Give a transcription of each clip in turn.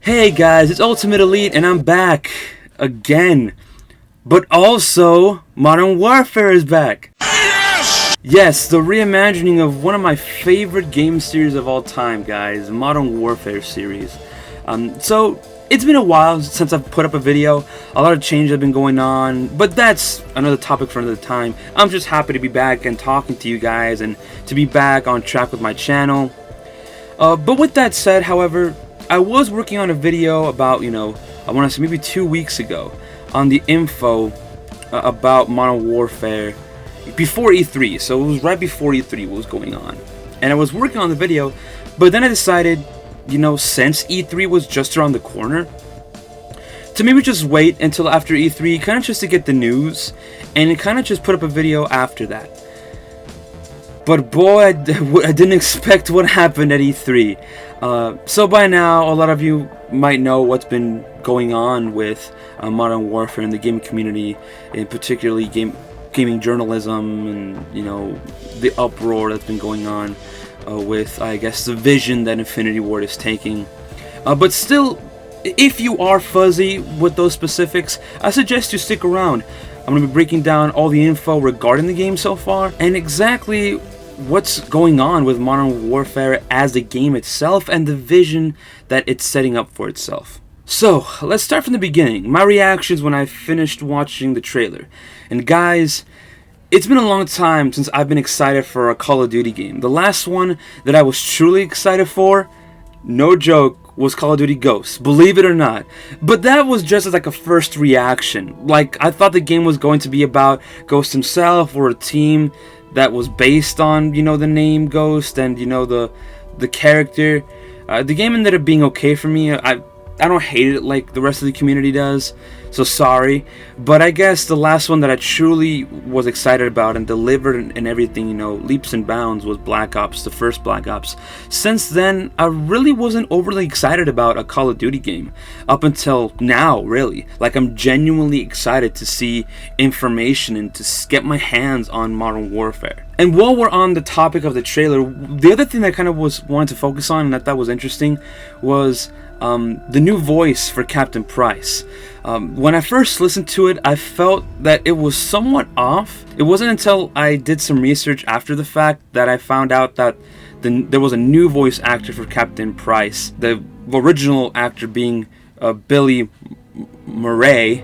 Hey guys, it's Ultimate Elite and I'm back again. But also, Modern Warfare is back. Yes, the reimagining of one of my favorite game series of all time, guys, Modern Warfare series. So it's been a while since I've put up a video. A lot of changes have been going on, but that's another topic for another time. I'm just happy to be back and talking to you guys and to be back on track with my channel. But with that said, however, I was working on a video about, I want to say maybe 2 weeks ago on the info about Modern Warfare before E3. So it was right before E3 was going on. And I was working on the video, but then I decided, since E3 was just around the corner, to maybe just wait until after E3, kind of just to get the news, and kind of just put up a video after that. But boy, I didn't expect what happened at E3. So by now, a lot of you might know what's been going on with Modern Warfare in the gaming community, and particularly gaming journalism, and the uproar that's been going on with, I guess, the vision that Infinity Ward is taking. But still, if you are fuzzy with those specifics, I suggest you stick around. I'm going to be breaking down all the info regarding the game so far, and exactly what's going on with Modern Warfare as a game itself and the vision that it's setting up for itself. So, let's start from the beginning. My reactions when I finished watching the trailer. And guys, it's been a long time since I've been excited for a Call of Duty game. The last one that I was truly excited for, no joke, was Call of Duty Ghosts, believe it or not. But that was just as like a first reaction. Like, I thought the game was going to be about Ghost himself or a team that was based on, the name Ghost and, the character. The game ended up being okay for me. I don't hate it like the rest of the community does, so sorry. But I guess the last one that I truly was excited about and delivered and everything, leaps and bounds, was Black Ops, the first Black Ops. Since then, I really wasn't overly excited about a Call of Duty game. Up until now, really. Like, I'm genuinely excited to see information and to get my hands on Modern Warfare. And while we're on the topic of the trailer, the other thing that I kind of wanted to focus on and I thought was interesting was the new voice for Captain Price. When I first listened to it, I felt that it was somewhat off. It wasn't until I did some research after the fact that I found out that there was a new voice actor for Captain Price. The original actor being Billy Murray.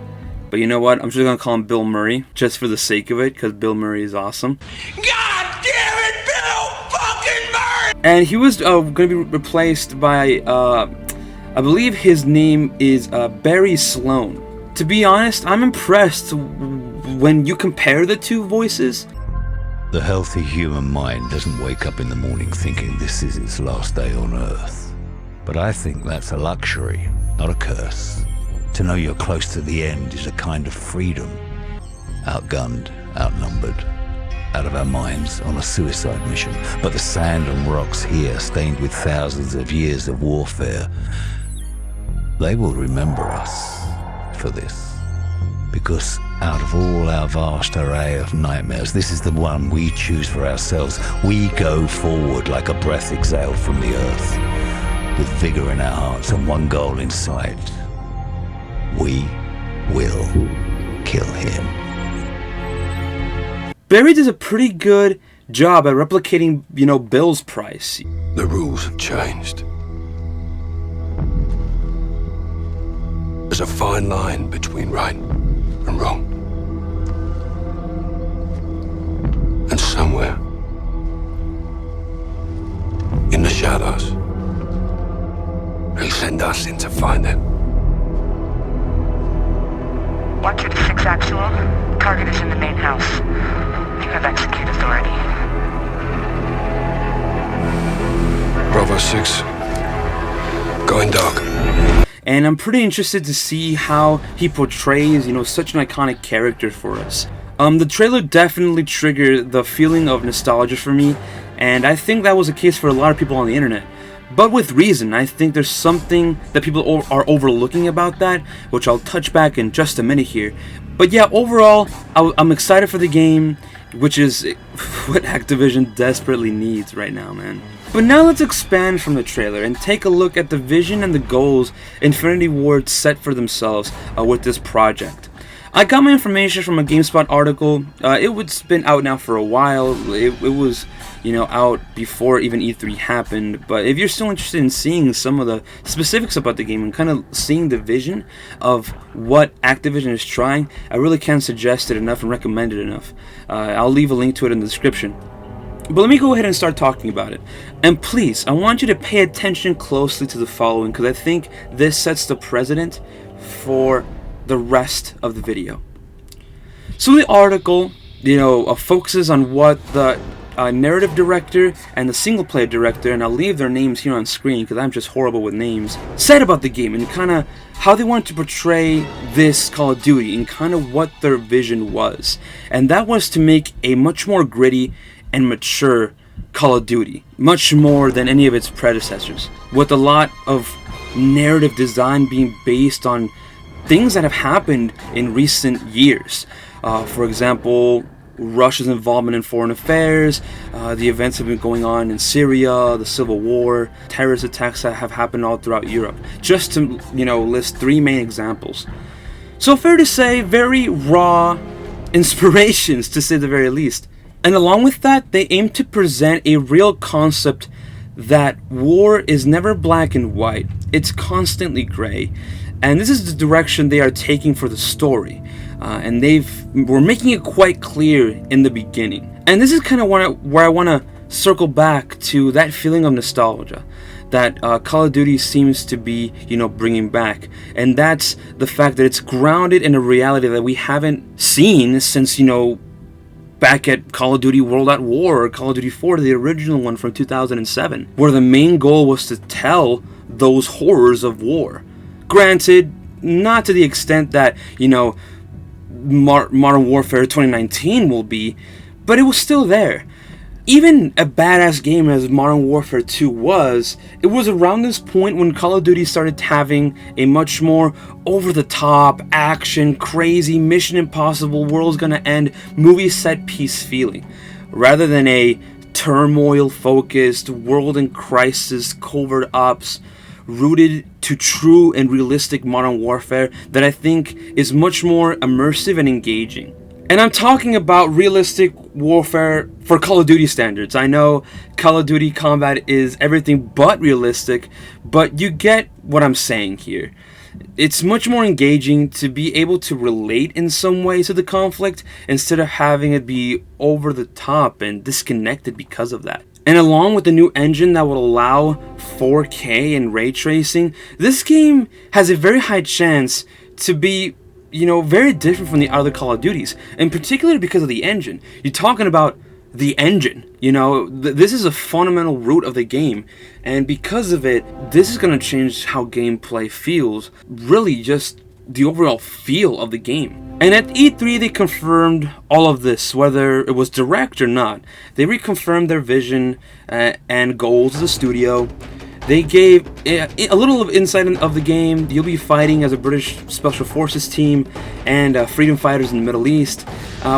But you know what? I'm just going to call him Bill Murray, just for the sake of it, because Bill Murray is awesome. God damn it, Bill fucking Murray! And he was going to be replaced by, I believe his name is Barry Sloan. To be honest, I'm impressed when you compare the two voices. The healthy human mind doesn't wake up in the morning thinking this is its last day on Earth. But I think that's a luxury, not a curse. To know you're close to the end is a kind of freedom. Outgunned, outnumbered, out of our minds on a suicide mission. But the sand and rocks here, stained with thousands of years of warfare, they will remember us for this. Because out of all our vast array of nightmares, this is the one we choose for ourselves. We go forward like a breath exhaled from the earth, with vigor in our hearts and one goal in sight. We will kill him. Barry does a pretty good job at replicating, Bill's Price. The rules have changed. There's a fine line between right and wrong. And somewhere in the shadows, they send us in to find it. 126 actual. Target is in the main house. You have execute authority. Bravo 6. Going dark. And I'm pretty interested to see how he portrays, such an iconic character for us. The trailer definitely triggered the feeling of nostalgia for me, and I think that was the case for a lot of people on the internet. But with reason. I think there's something that people are overlooking about that, which I'll touch back in just a minute here. But yeah, overall, I'm excited for the game, which is what Activision desperately needs right now, man. But now let's expand from the trailer and take a look at the vision and the goals Infinity Ward set for themselves with this project. I got my information from a GameSpot article. It's been out now for a while. It was, out before even E3 happened. But if you're still interested in seeing some of the specifics about the game and kind of seeing the vision of what Activision is trying, I really can't suggest it enough and recommend it enough. I'll leave a link to it in the description. But let me go ahead and start talking about it. And please, I want you to pay attention closely to the following, because I think this sets the precedent for the rest of the video. So the article, focuses on what the narrative director and the single player director, and I'll leave their names here on screen because I'm just horrible with names, said about the game and kind of how they wanted to portray this Call of Duty and kind of what their vision was. And that was to make a much more gritty and mature Call of Duty, much more than any of its predecessors, with a lot of narrative design being based on things that have happened in recent years. For example, Russia's involvement in foreign affairs, the events have been going on in Syria, the Civil War, terrorist attacks that have happened all throughout Europe, just to list three main examples. So fair to say, very raw inspirations, to say the very least. And along with that, they aim to present a real concept that war is never black and white, it's constantly gray. And this is the direction they are taking for the story. And we're making it quite clear in the beginning. And this is kind of where I want to circle back to that feeling of nostalgia that Call of Duty seems to be, bringing back. And that's the fact that it's grounded in a reality that we haven't seen since, back at Call of Duty World at War or Call of Duty 4, the original one from 2007, where the main goal was to tell those horrors of war. Granted, not to the extent that, Modern Warfare 2019 will be, but it was still there. Even a badass game as Modern Warfare 2 was, it was around this point when Call of Duty started having a much more over-the-top, action, crazy, Mission Impossible, world's gonna end, movie set-piece feeling, rather than a turmoil-focused, world in crisis, covert ops, rooted to true and realistic modern warfare that I think is much more immersive and engaging. And I'm talking about realistic warfare for Call of Duty standards. I know Call of Duty combat is everything but realistic, but you get what I'm saying here. It's much more engaging to be able to relate in some way to the conflict instead of having it be over the top and disconnected because of that. And along with the new engine that will allow 4K and ray tracing, this game has a very high chance to be, very different from the other Call of Duties, and particularly because of the engine. You're talking about the engine, this is a fundamental root of the game, and because of it, this is going to change how gameplay feels, really just the overall feel of the game. And at E3 they confirmed all of this, whether it was direct or not. They reconfirmed their vision and goals of the studio. They gave a little of insight of the game. You'll be fighting as a British Special Forces team and freedom fighters in the Middle East,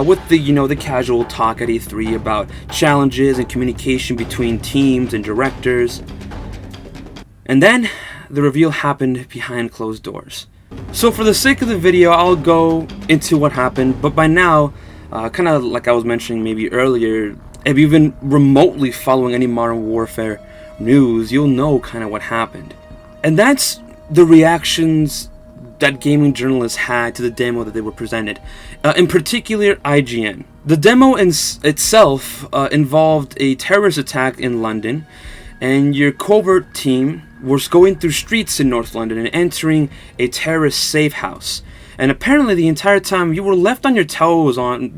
with the casual talk at E3 about challenges and communication between teams and directors. And then the reveal happened behind closed doors. So for the sake of the video, I'll go into what happened, but by now, kind of like I was mentioning maybe earlier, if you've been remotely following any Modern Warfare news, you'll know kind of what happened. And that's the reactions that gaming journalists had to the demo that they were presented, in particular IGN. The demo itself involved a terrorist attack in London, and your covert team was going through streets in North London and entering a terrorist safe house. And apparently the entire time you were left on your toes on,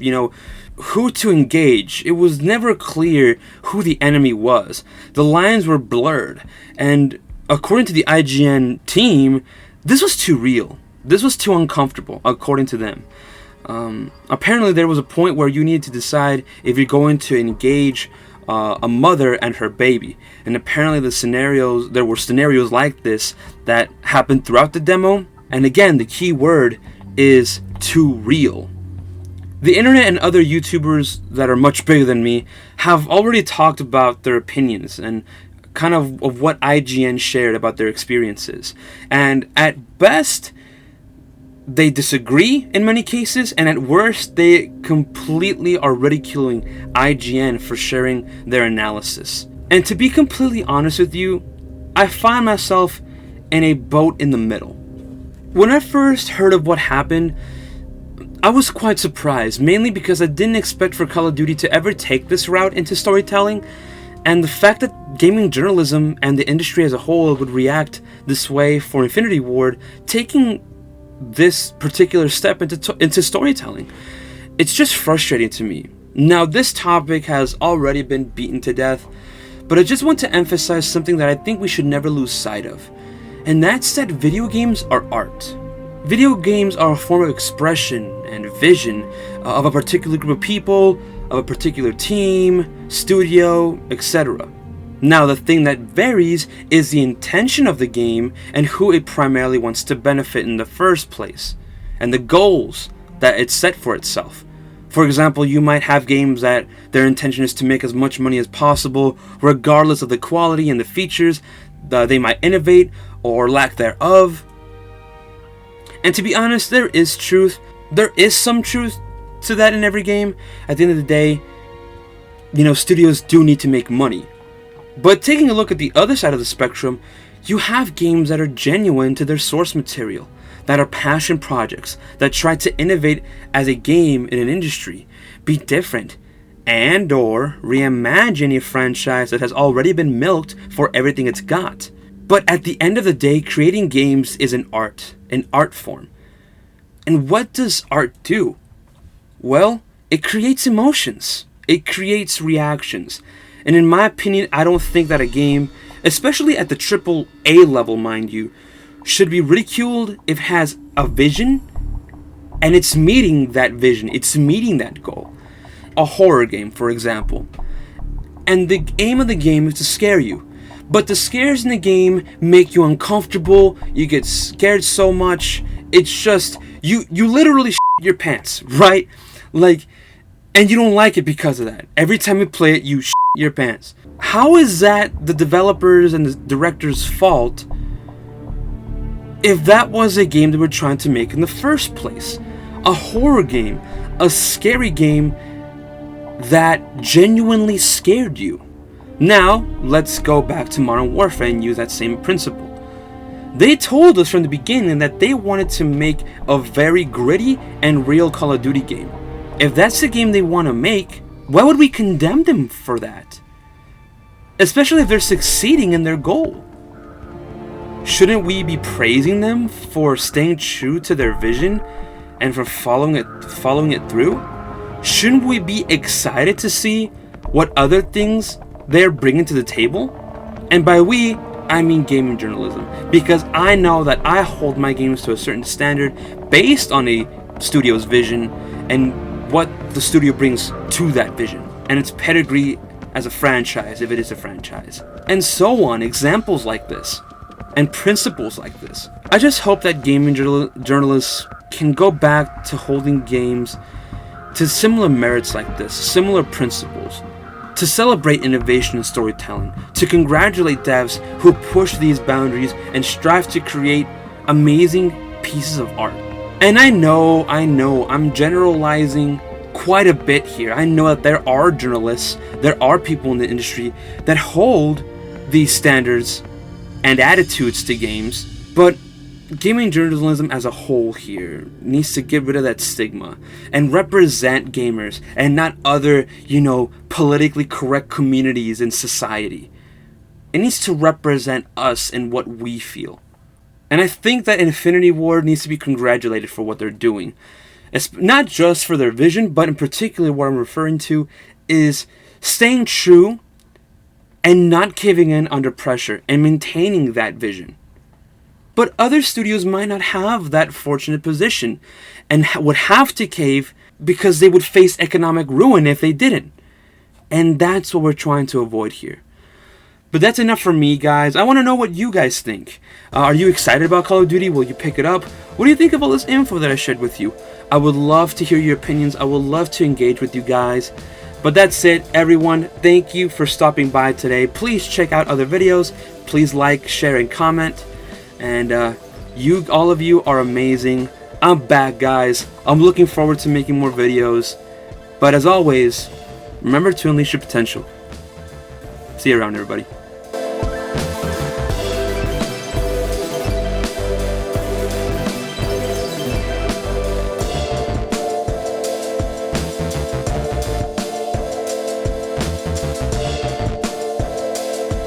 who to engage. It was never clear who the enemy was. The lines were blurred. And according to the IGN team, this was too real. This was too uncomfortable, according to them. Apparently there was a point where you needed to decide if you're going to engage a mother and her baby, and apparently there were scenarios like this that happened throughout the demo. And again, the key word is too real. The internet and other YouTubers that are much bigger than me have already talked about their opinions and kind of what IGN shared about their experiences. And at best, they disagree in many cases, and at worst, they completely are ridiculing IGN for sharing their analysis. And to be completely honest with you, I find myself in a boat in the middle. When I first heard of what happened, I was quite surprised, mainly because I didn't expect for Call of Duty to ever take this route into storytelling, and the fact that gaming journalism and the industry as a whole would react this way for Infinity Ward, taking this particular step into storytelling. It's just frustrating to me. Now, this topic has already been beaten to death, but I just want to emphasize something that I think we should never lose sight of, and that's that video games are art. Video games are a form of expression and vision of a particular group of people, of a particular team, studio, etc. Now, the thing that varies is the intention of the game and who it primarily wants to benefit in the first place, and the goals that it's set for itself. For example, you might have games that their intention is to make as much money as possible, regardless of the quality and the features they might innovate or lack thereof. And to be honest, there is some truth to that in every game. At the end of the day, studios do need to make money. But taking a look at the other side of the spectrum, you have games that are genuine to their source material, that are passion projects, that try to innovate as a game in an industry, be different, and or reimagine a franchise that has already been milked for everything it's got. But at the end of the day, creating games is an art form. And what does art do? Well, it creates emotions. It creates reactions. And in my opinion, I don't think that a game, especially at the AAA level, mind you, should be ridiculed if it has a vision and it's meeting that vision, it's meeting that goal. A horror game, for example. And the aim of the game is to scare you. But the scares in the game make you uncomfortable, you get scared so much, it's just, you literally shit your pants, right? And you don't like it because of that. Every time you play it, you shit your pants. How is that the developers and the director's fault if that was a game they were trying to make in the first place? A horror game, a scary game that genuinely scared you. Now, let's go back to Modern Warfare and use that same principle. They told us from the beginning that they wanted to make a very gritty and real Call of Duty game. If that's the game they want to make, why would we condemn them for that? Especially if they're succeeding in their goal. Shouldn't we be praising them for staying true to their vision and for following it through? Shouldn't we be excited to see what other things they're bringing to the table? And by we, I mean gaming journalism, because I know that I hold my games to a certain standard based on a studio's vision and what the studio brings to that vision, and its pedigree as a franchise, if it is a franchise, and so on. Examples like this and principles like this. I just hope that gaming journalists can go back to holding games to similar merits like this, similar principles, to celebrate innovation and storytelling, to congratulate devs who push these boundaries and strive to create amazing pieces of art. And I know, I'm generalizing quite a bit here. I know that there are journalists, there are people in the industry that hold these standards and attitudes to games, but gaming journalism as a whole here needs to get rid of that stigma and represent gamers and not other, politically correct communities in society. It needs to represent us and what we feel. And I think that Infinity Ward needs to be congratulated for what they're doing. It's not just for their vision, but in particular what I'm referring to is staying true and not caving in under pressure and maintaining that vision. But other studios might not have that fortunate position and would have to cave because they would face economic ruin if they didn't. And that's what we're trying to avoid here. But that's enough for me, guys. I want to know what you guys think. Are you excited about Call of Duty? Will you pick it up? What do you think of all this info that I shared with you? I would love to hear your opinions. I would love to engage with you guys. But that's it, everyone. Thank you for stopping by today. Please check out other videos. Please like, share, and comment. And all of you are amazing. I'm back, guys. I'm looking forward to making more videos. But as always, remember to unleash your potential. See you around, everybody.